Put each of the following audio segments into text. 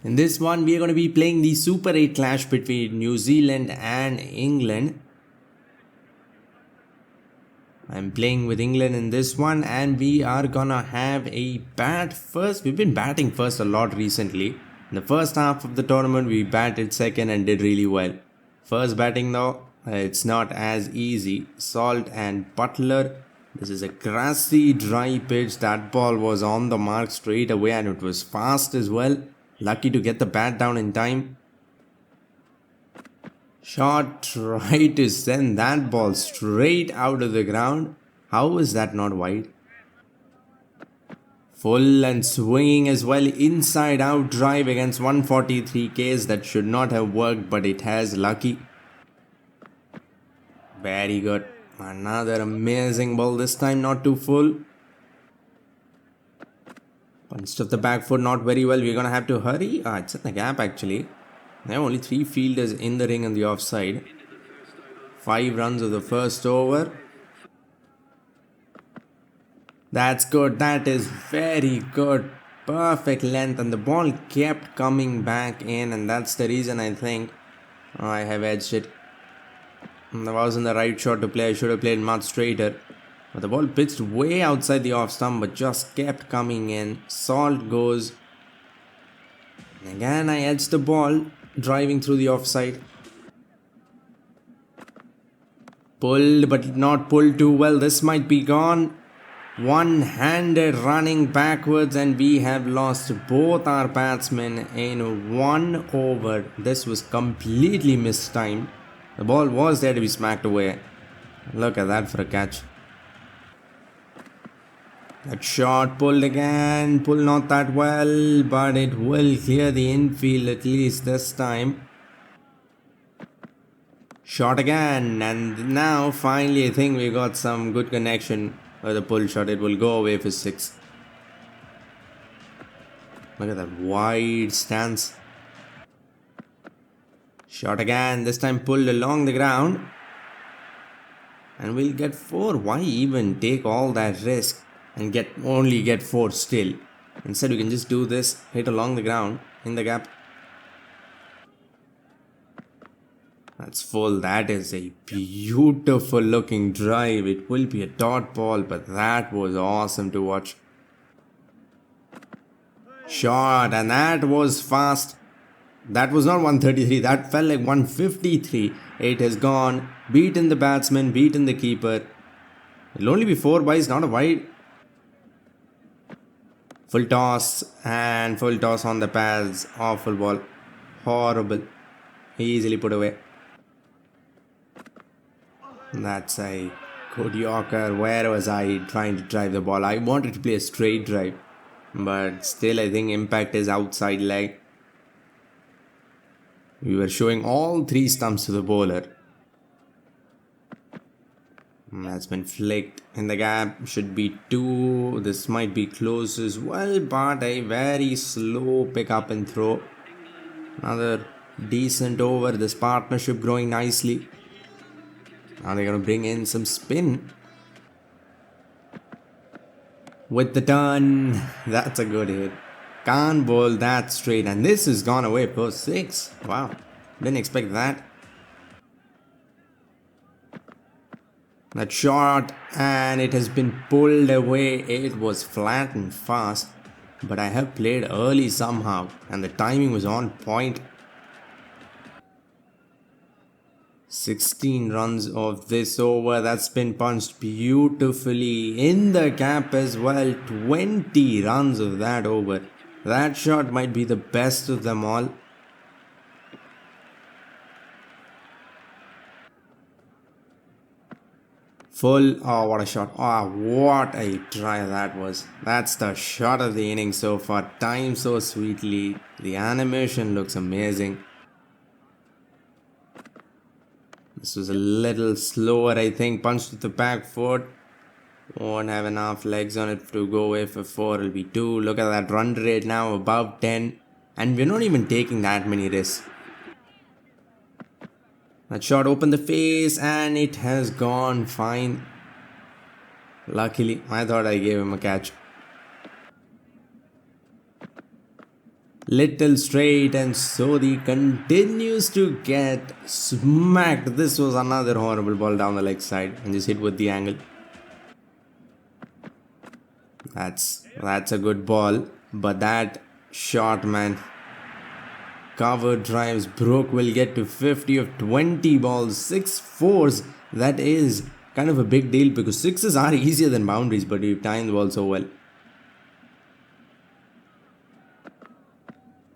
In this one, we are going to be playing the Super 8 clash between New Zealand and England. I'm playing with England in this one, and we are gonna have a bat first. We've been batting first a lot recently. In the first half of the tournament, we batted second and did really well. First batting though, it's not as easy. Salt and Butler. This is a grassy, dry pitch. That ball was on the mark straight away, and it was fast as well. Lucky to get the bat down in time. Shot tried to send that ball straight out of the ground. How is that not wide? Full and swinging as well. Inside out drive against 143 Ks. That should not have worked, but it has. Lucky. Very good. Another amazing ball. This time not too full. Punched off the back foot, not very well. We're gonna have to hurry. It's in the gap actually. There are only 3 fielders in the ring on the offside. 5 runs of the first over. That's good. That is very good. Perfect length, and the ball kept coming back in, and that's the reason I think I have edged it. That wasn't the right shot to play. I should have played much straighter. But the ball pitched way outside the off stump, but just kept coming in. Salt goes. And again, I edged the ball, driving through the offside. Pulled, but not pulled too well. This might be gone. One-handed running backwards, and we have lost both our batsmen in 1 over. This was completely mistimed. The ball was there to be smacked away. Look at that for a catch. That shot pulled again. Pulled not that well, but it will clear the infield at least this time. Shot again, and now finally I think we got some good connection with the pull shot. It will go away for 6. Look at that wide stance. Shot again, this time pulled along the ground. And we'll get 4. Why even take all that risk and only get 4 still? Instead we can just do this, hit along the ground, in the gap. That's full. That is a beautiful looking drive. It will be a dot ball, but that was awesome to watch. Shot, and that was fast. That was not 133, that felt like 153. It has gone. Beaten the batsman, beaten the keeper. It'll only be 4 byes, not a wide. Full toss, and full toss on the pads. Awful ball. Horrible. Easily put away. That's a good Yorker. Where was I trying to drive the ball? I wanted to play a straight drive, but still I think impact is outside leg. We were showing all 3 stumps to the bowler. That's been flicked in the gap. Should be 2. This might be close as well, but a very slow pick up and throw. Another decent over. This partnership growing nicely. Now they're going to bring in some spin. With the turn. That's a good hit. Can't bowl that straight, and this has gone away for 6. Wow, didn't expect that. That shot, and it has been pulled away. It was flat and fast, but I have played early somehow, and the timing was on point. 16 runs of this over. That's been punched beautifully in the gap as well. 20 runs of that over. That shot might be the best of them all. Full. Oh, what a shot. Oh, what a try that was. That's the shot of the inning so far. Timed so sweetly. The animation looks amazing. This was a little slower, I think. Punched with the back foot. Won't have enough legs on it to go away for 4. It'll be 2. Look at that run rate now, above 10. And we're not even taking that many risks. That shot opened the face, and it has gone fine. Luckily, I thought I gave him a catch. Little straight, and Sodhi continues to get smacked. This was another horrible ball down the leg side and just hit with the angle. That's a good ball, but that shot, man. Cover drives. Brook will get to 50 of 20 balls, 6 fours. That is kind of a big deal because sixes are easier than boundaries, but you time the ball so well.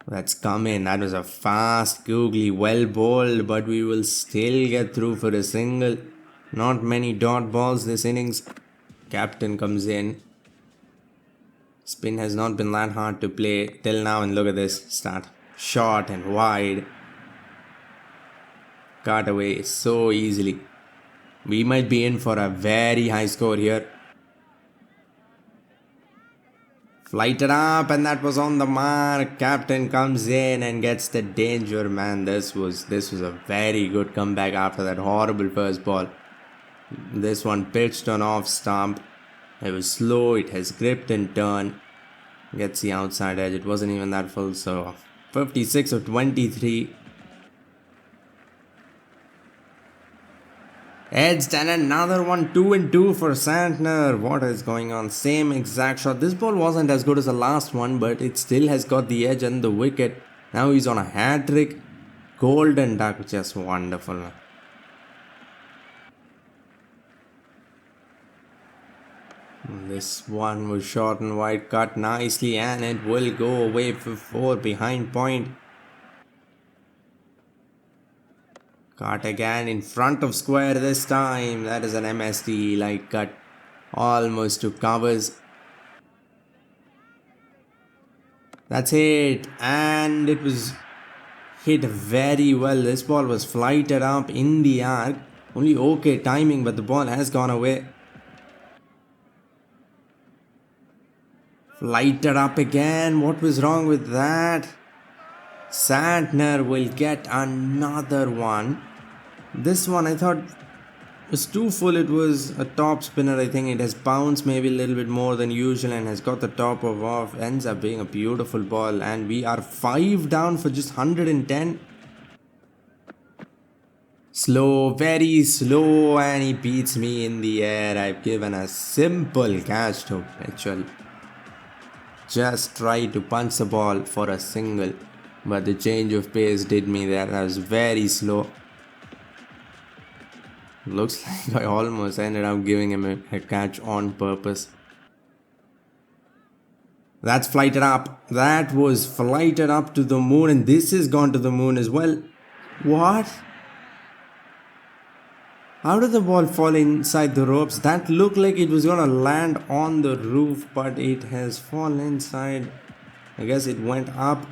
That's come in. That was a fast googly, well bowled, but we will still get through for a single. Not many dot balls this innings. Captain comes in. Spin has not been that hard to play till now, and look at this start. Short and wide. Cut away so easily. We might be in for a very high score here. Flighted up, and that was on the mark. Captain comes in and gets the danger, man. This was a very good comeback after that horrible first ball. This one pitched on off stump. It was slow. It has gripped and turned. Gets the outside edge. It wasn't even that full, so 56 of 23. Edged, and another one, 2 and 2 for Santner. What is going on? Same exact shot. This ball wasn't as good as the last one, but it still has got the edge and the wicket. Now he's on a hat trick. Golden duck, just wonderful. This one was short and wide, cut nicely, and it will go away for 4 behind point. Cut again in front of square this time. That is an MSD like cut. Almost to covers. That's it. And it was hit very well. This ball was flighted up in the arc. Only okay timing, but the ball has gone away. Flighted up again. What was wrong with that? Santner will get another one. This one I thought was too full. It was a top spinner. I think it has bounced maybe a little bit more than usual and has got the top of off. Ends up being a beautiful ball, and we are 5 down for just 110. Slow, very slow, and he beats me in the air. I've given a simple catch to Mitchell. Just try to punch the ball for a single, but the change of pace did me there. That was very slow. Looks like I almost ended up giving him a catch on purpose. That's flighted up. That was flighted up to the moon, and this has gone to the moon as well. What? How did the ball fall inside the ropes? That looked like it was gonna land on the roof, but it has fallen inside. I guess it went up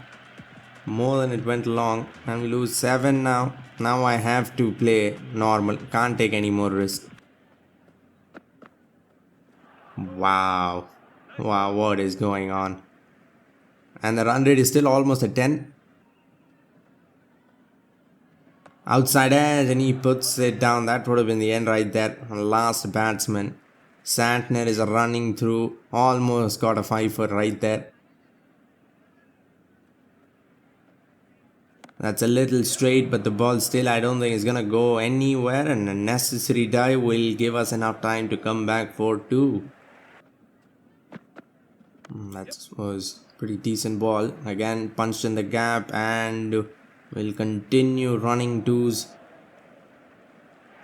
more than it went long, and we lose 7 now. Now I have to play normal. Can't take any more risk. Wow, what is going on? And the run rate is still almost at 10. Outside edge, and he puts it down. That would have been the end right there. Last batsman. Santner is running through. Almost got a 5-4 right there. That's a little straight, but the ball still I don't think is going to go anywhere, and a necessary dive will give us enough time to come back for 2. That was pretty decent ball. Again, punched in the gap, and we'll continue running 2s.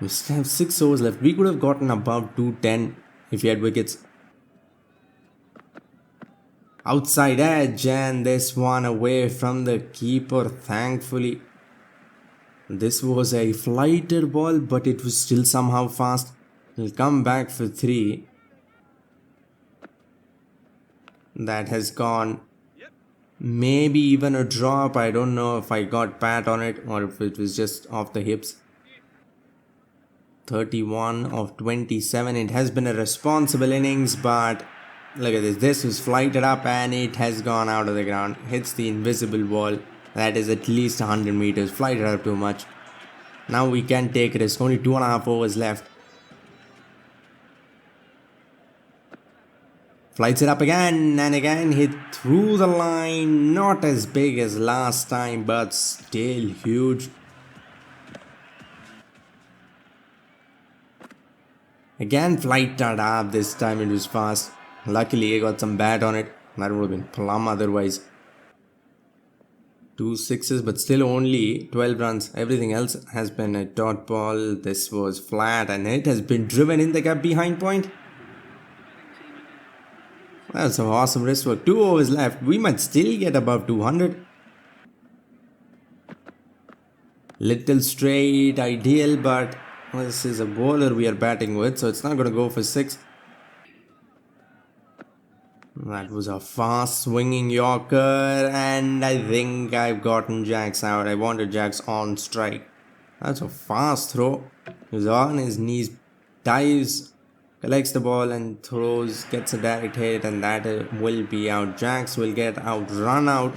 We still have 6 overs left. We could have gotten above 210 if we had wickets. Outside edge, and this one away from the keeper, thankfully. This was a flighted ball, but it was still somehow fast. We'll come back for 3. That has gone. Maybe even a drop. I don't know if I got pat on it or if it was just off the hips. 31 of 27. It has been a responsible innings, but look at this. This was flighted up and it has gone out of the ground. Hits the invisible wall. That is at least 100 meters. Flighted up too much. Now we can take risk. Only 2.5 overs left. Flights it up again and again, hit through the line. Not as big as last time, but still huge. Again, flight turned up. This time it was fast. Luckily, I got some bat on it. That would have been plum otherwise. 2 sixes, but still only 12 runs. Everything else has been a dot ball. This was flat and it has been driven in the gap behind point. That's some awesome wrist work. 2 overs left. We might still get above 200. Little straight, ideal, but this is a bowler we are batting with, so it's not going to go for 6. That was a fast swinging Yorker, and I think I've gotten Jax out. I wanted Jax on strike. That's a fast throw. He's on his knees, dives, collects the ball and throws, gets a direct hit, and that will be out. Jax will get out, run out.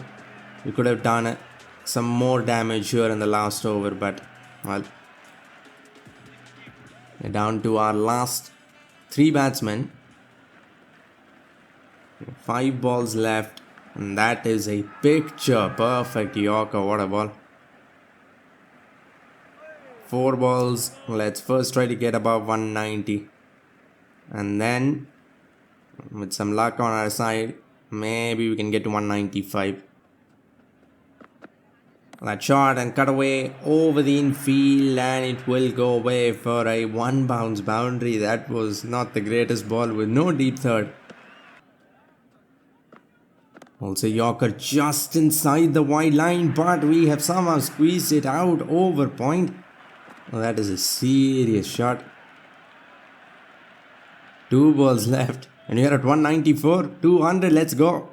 We could have done some more damage here in the last over, but well, we're down to our last 3 batsmen. 5 balls left, and that is a picture perfect Yorker. What a ball. 4 balls. Let's first try to get above 190, and then with some luck on our side, maybe we can get to 195. That shot and cut away over the infield, and it will go away for a 1 bounce boundary. That was not the greatest ball with no deep third. Also Yorker just inside the wide line, but we have somehow squeezed it out over point. Well, that is a serious shot. 2 balls left, and you're at 194, 200, let's go.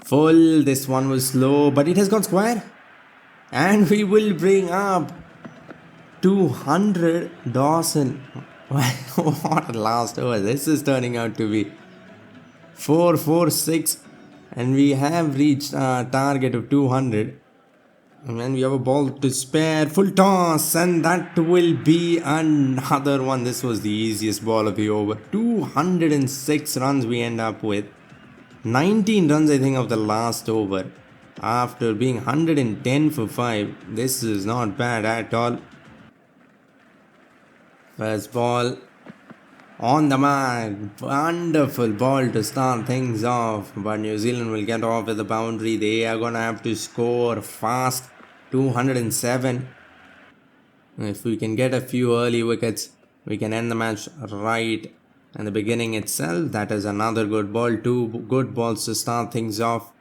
Full, this one was slow, but it has gone square. And we will bring up 200 Dawson. What a last over. This is turning out to be 4-4-6, and we have reached our target of 200. And then we have a ball to spare, full toss, and that will be another one. This was the easiest ball of the over. 206 runs we end up with. 19 runs I think of the last over. After being 110 for 5, this is not bad at all. First ball on the mark. Wonderful ball to start things off. But New Zealand will get off with the boundary. They are going to have to score fast. 207. If we can get a few early wickets, we can end the match right in the beginning itself. That is another good ball. 2 good balls to start things off.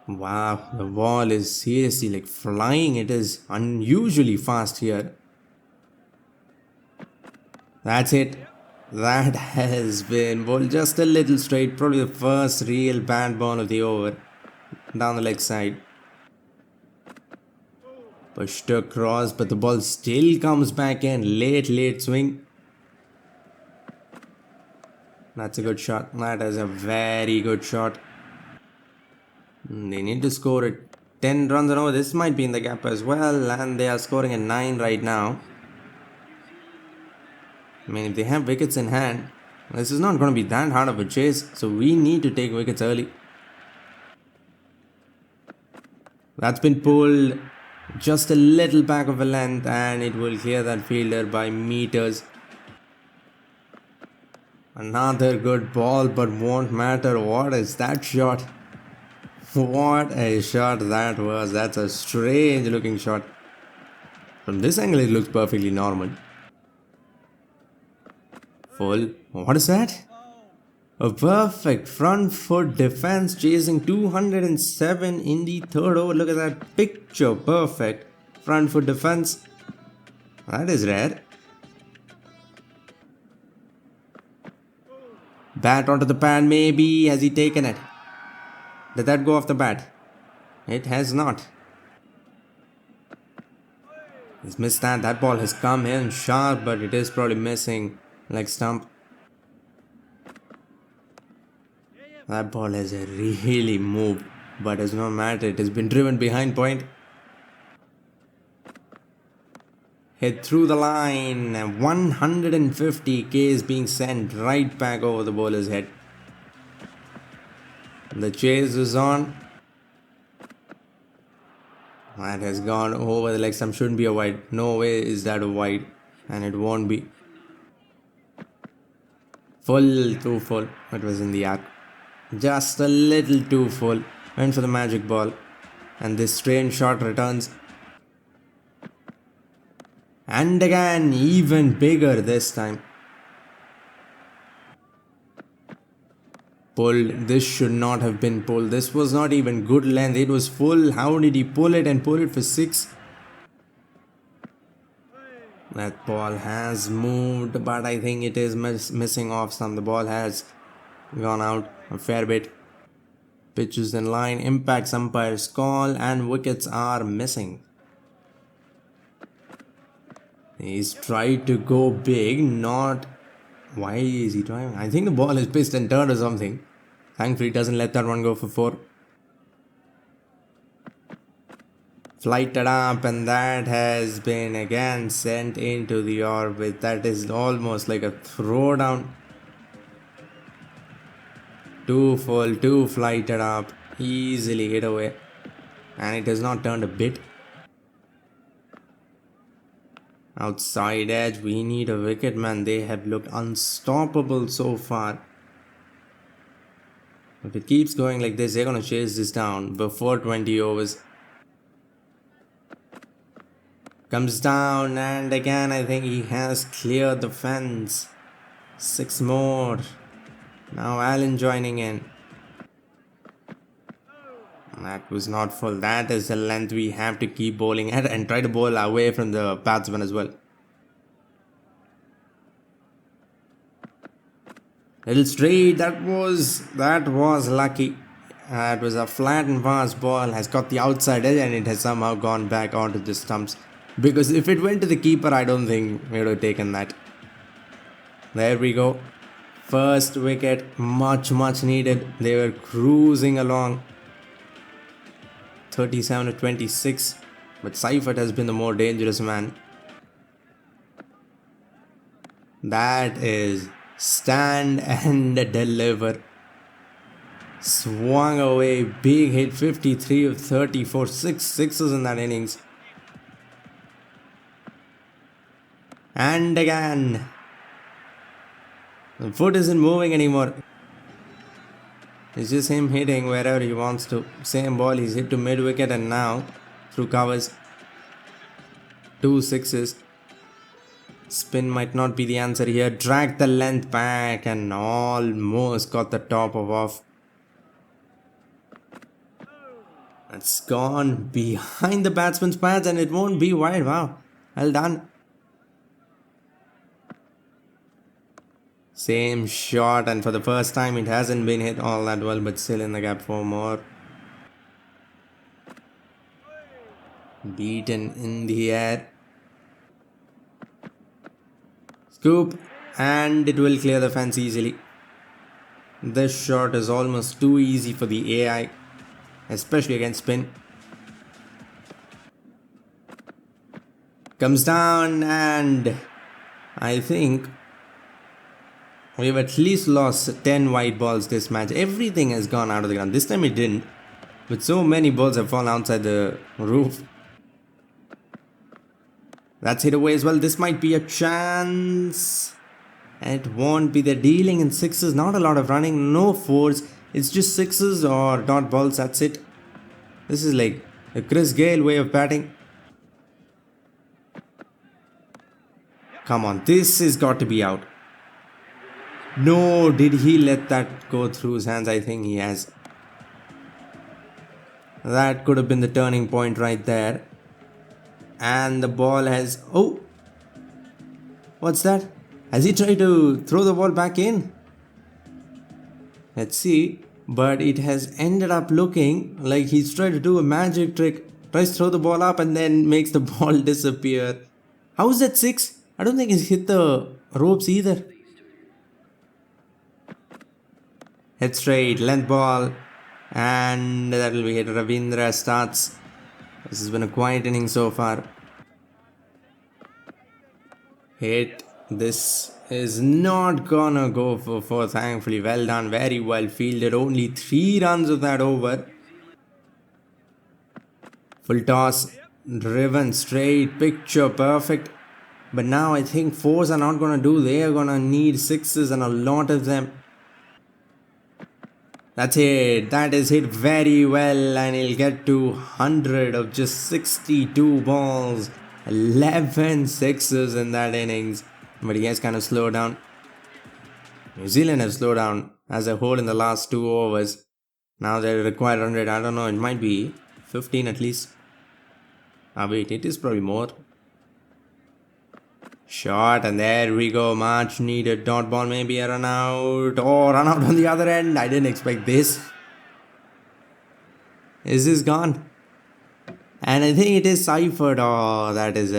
Wow, the ball is seriously like flying. It is unusually fast here. That's it. That has been bowled just a little straight. Probably the first real bad ball of the over. Down the leg side. Pushed across, but the ball still comes back in. Late swing. That's a good shot. That is a very good shot. They need to score at 10 runs and over. This might be in the gap as well, and they are scoring at 9 right now. I mean, if they have wickets in hand, this is not going to be that hard of a chase, so we need to take wickets early. That's been pulled just a little back of a length, and it will clear that fielder by meters. Another good ball, but won't matter. What is that shot? What a shot that was. That's a strange looking shot. From this angle it looks perfectly normal. Full. What is that? A perfect front foot defense chasing 207 in the 3rd over. Look at that picture perfect front foot defense. That is rare. Bat onto the pad, maybe. Has he taken it? Did that go off the bat? It has not. He's missed that. That ball has come in sharp, but it is probably missing leg stump. That ball has really moved, but does not matter. It has been driven behind point. Hit through the line. 150 Ks being sent right back over the bowler's head. The chase is on. That has gone over the leg stump. Shouldn't be a wide. No way is that a wide. And it won't be. Full too full. It was in the arc. Just a little too full. Went for the magic ball. And this strange shot returns. And again, even bigger this time. Pulled. This should not have been pulled. This was not even good length. It was full. How did he pull it and pull it for 6? That ball has moved, but I think it is missing off some. The ball has gone out a fair bit. Pitches in line. Impacts umpire's call and wickets are missing. He's tried to go big, not... Why is he trying? I think the ball is pissed and turned or something. Thankfully, he doesn't let that one go for 4. Flighted up, and that has been again sent into the orbit. That is almost like a throwdown. Too full, too flighted up. Easily hit away. And it has not turned a bit. Outside edge, we need a wicket, man. They have looked unstoppable so far. If it keeps going like this, they're going to chase this down before 20 overs. Comes down, and again I think he has cleared the fence. 6 more. Now Allen joining in. That was not full. That is the length we have to keep bowling at and try to bowl away from the batsman as well. Little straight. That was lucky. It was a flat and fast ball. Has got the outside edge and it has somehow gone back onto the stumps. Because if it went to the keeper, I don't think we would have taken that. There we go. First wicket. Much needed. They were cruising along. 37 to 26, but Seifert has been the more dangerous man. That is stand and deliver. Swung away, big hit, 53 of 34, 6 sixes in that innings. And again, the foot isn't moving anymore. It's just him hitting wherever he wants to. Same ball, he's hit to mid wicket and now through covers. 2 sixes. Spin might not be the answer here. Drag the length back and almost got the top of off. It's gone behind the batsman's pads and it won't be wide. Wow, well done. Same shot, and for the first time it hasn't been hit all that well, but still in the gap for more. Beaten in the air. Scoop, and it will clear the fence easily. This shot is almost too easy for the AI, especially against spin. Comes down, and I think we've at least lost 10 wide balls this match. Everything has gone out of the ground. This time it didn't. But so many balls have fallen outside the roof. That's hit away as well. This might be a chance. And it won't be. They're dealing in sixes. Not a lot of running. No fours. It's just sixes or dot balls. That's it. This is like a Chris Gale way of batting. Come on. This has got to be out. No, did he let that go through his hands? I think he has. That could have been the turning point right there. And the ball has... Oh! What's that? Has he tried to throw the ball back in? Let's see. But it has ended up looking like he's trying to do a magic trick. Tries to throw the ball up and then makes the ball disappear. How is that 6? I don't think he's hit the ropes either. Head straight, length ball, and that will be hit. Ravindra starts. This has been a quiet inning so far. hit. This is not gonna go for four. Thankfully, well done, very well fielded. Only 3 runs of that over. Full toss, driven straight, picture perfect. But now I think fours are not gonna do. They are gonna need sixes and a lot of them. That's it. That is hit very well, and he'll get to 100 of just 62 balls. 11 sixes in that innings. But he has kind of slowed down. New Zealand have slowed down as a whole in the last 2 overs. Now they require 100. I don't know. It might be 15 at least. Wait, it is probably more. Shot, and there we go. Much needed dot ball. Maybe a run out. Oh, run out on the other end. I didn't expect this. Is this gone? And I think it is ciphered. Oh, that's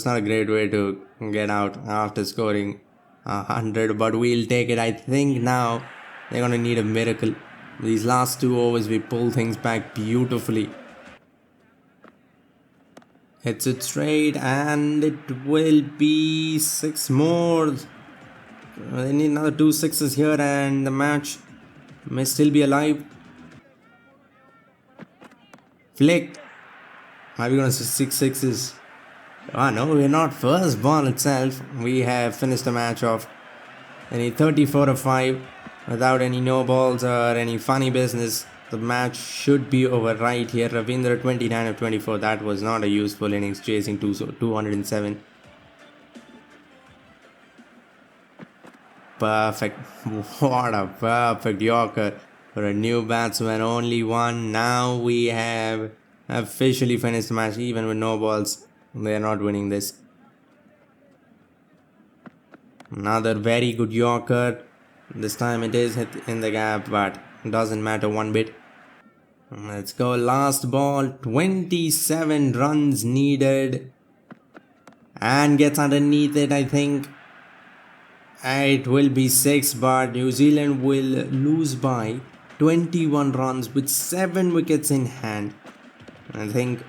not a great way to get out after scoring 100. But we'll take it. I think now they're going to need a miracle. These last 2 overs, we pull things back beautifully. Hits it straight, and it will be 6 more. They need another 2 sixes here, and the match may still be alive. Flicked. Are we gonna see 6 sixes? No, we're not. First ball itself, we have finished the match off. They need 34 of 5 without any no balls or any funny business. The match should be over right here. Ravindra 29 of 24. That was not a useful innings, chasing 207. Perfect. What a perfect Yorker for a new batsman. Only one. Now we have officially finished the match even with no balls. They are not winning this. Another very good Yorker. This time it is hit in the gap, but it doesn't matter one bit. Let's go. Last ball. 27 runs needed. And gets underneath it, I think. It will be 6, but New Zealand will lose by 21 runs with 7 wickets in hand. I think,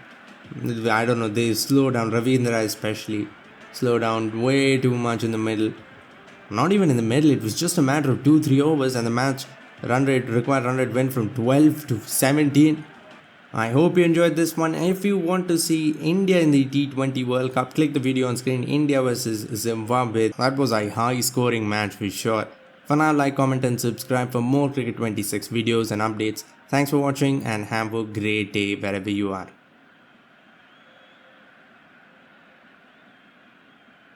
I don't know, they slow down. Ravindra especially slow down way too much in the middle. Not even in the middle, it was just a matter of 2-3 overs, and the match required run rate went from 12 to 17. I hope you enjoyed this one. If you want to see India in the T20 World Cup, click the video on screen. India versus Zimbabwe. That was a high scoring match for sure. For now, like, comment and subscribe for more Cricket 26 videos and updates. Thanks for watching and have a great day wherever you are.